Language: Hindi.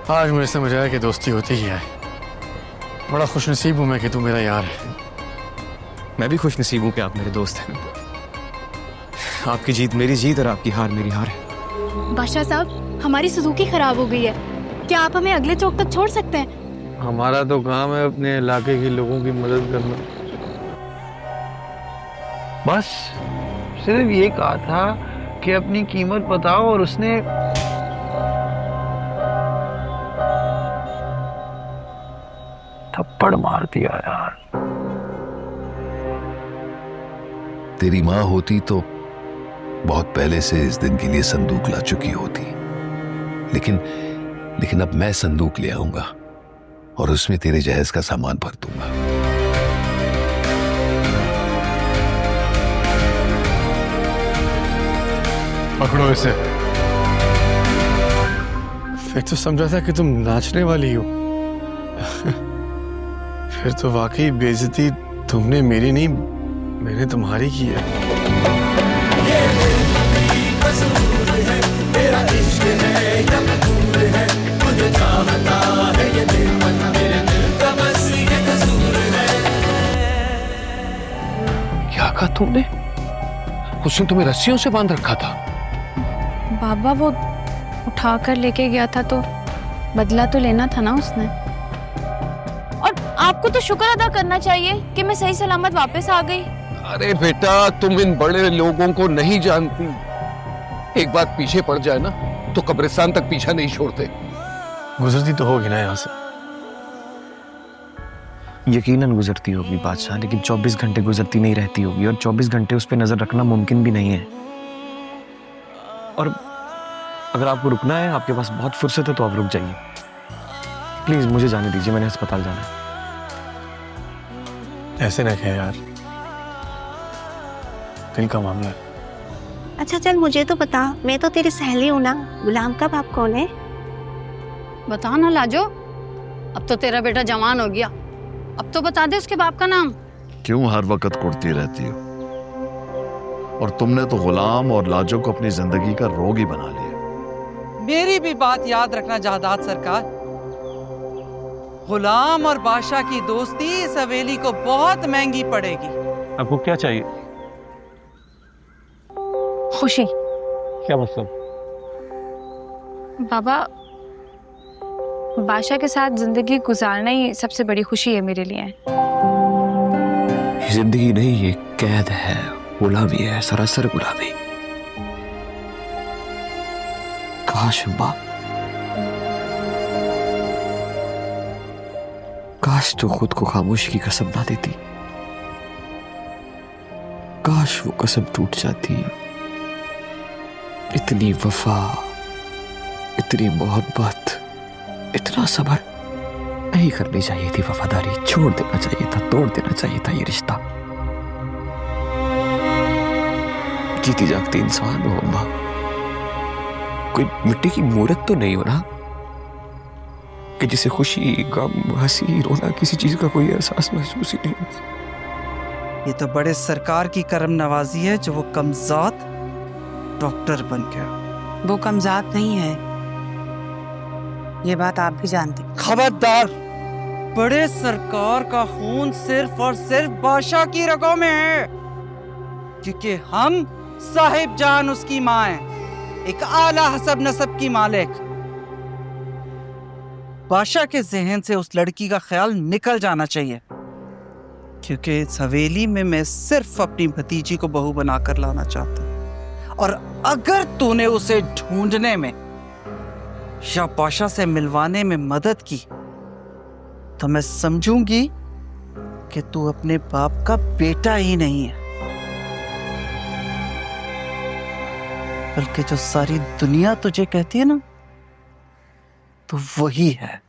आज मुझे समझ आया कि दोस्ती होती ही है। बड़ा खुशनसीब हूं मैं कि तू मेरा यार है। मैं भी खुशनसीब हूँ कि आप मेरे दोस्त हैं। आपकी जीत मेरी जीत और आपकी हार मेरी हार है। बादशाह साहब, हमारी सुजुकी खराब हो गई है, क्या आप हमें अगले चौक तक छोड़ सकते हैं? हमारा तो काम है अपने इलाके के लोगों की मदद करना। बस सिर्फ ये कहा था कि अपनी कीमत बताओ और उसने थप्पड़ मार दिया यार। तेरी माँ होती तो बहुत पहले से इस दिन के लिए संदूक ला चुकी होती, लेकिन अब मैं संदूक ले आऊंगा और उसमें तेरे जहेज का सामान भर दूंगा। पकड़ो इसे। फिर तो समझा था कि तुम नाचने वाली हो। फिर तो वाकई बेइज्जती तुमने मेरी नहीं, मैंने तुम्हारी की है। क्या कहा तुमने? उसने तुम्हें रस्सियों से बांध रखा था? बाबा वो उठा कर लेके गया था तो बदला तो लेना था ना उसने। और आपको तो शुक्र अदा करना चाहिए कि मैं सही सलामत वापस आ गई। अरे बेटा, तुम इन बड़े लोगों को नहीं जानती। एक बात पीछे पड़ जाए ना तो कब्रिस्तान तक पीछा नहीं छोड़ते। गुजरती तो होगी ना यहाँ से। यकीनन गुजरती होगी बादशाह, लेकिन 24 घंटे गुजरती नहीं रहती होगी और 24 घंटे उस पर नजर रखना मुमकिन भी नहीं है। और अगर आपको रुकना है, आपके पास बहुत फुर्सत है, तो आप रुक जाइए। प्लीज मुझे जाने दीजिए, मैंने अस्पताल जाना है। ऐसे न कहे यार, दिल का मामला है। अच्छा चल मुझे तो बता, मैं तो तेरी सहेली हूं ना। गुलाम का बाप कौन है? बता ना लाजो, अब तो तेरा बेटा जवान हो गया, अब तो बता दे उसके बाप का नाम। क्यों हर वक्त कुड़ती रहती हो? और तुमने तो गुलाम और लाजो को अपनी जिंदगी का रोग ही बना लिया। मेरी भी बात याद रखना जहादात सरकार। गुलाम और बादशाह की दोस्ती इस हवेली को बहुत महंगी पड़ेगी। आपको क्या चाहिए? खुशी। क्या मतलब? बाबा, बादशाह के साथ जिंदगी गुजारना ही सबसे बड़ी खुशी है मेरे लिए। जिंदगी नहीं, ये कैद है, गुलामी है, सरासर गुलामी। काश माँ, काश तो खुद को खामोशी की कसम ना देती। काश वो कसम टूट जाती। इतनी वफा, इतनी मोहब्बत, इतना सब्र नहीं करनी चाहिए थी। वफादारी छोड़ देना चाहिए था, तोड़ देना चाहिए था ये रिश्ता। जीती जागती इंसान हो अम्मा, कोई मिट्टी की मूर्त तो नहीं हो ना कि जिसे खुशी, गम, हंसी, रोना, किसी चीज का कोई एहसास महसूस ही नहीं हो। ये तो बड़े सरकार की करम नवाजी है जो वो कमजात डॉक्टर बन गया। वो कमजात नहीं है, ये बात आप भी जानते। खबरदार, बड़े सरकार का खून सिर्फ और सिर्फ बादशाह की रगों में है, क्योंकि हम साहिब जान उसकी माँ है, एक आला हसब नसब की मालिक। बादशाह के जहन से उस लड़की का ख्याल निकल जाना चाहिए, क्योंकि इस हवेली में मैं सिर्फ अपनी भतीजी को बहू बनाकर लाना चाहता हूं। और अगर तूने उसे ढूंढने में या बादशाह से मिलवाने में मदद की तो मैं समझूंगी कि तू अपने बाप का बेटा ही नहीं है, बल्कि जो सारी दुनिया तुझे कहती है ना, तो वही है।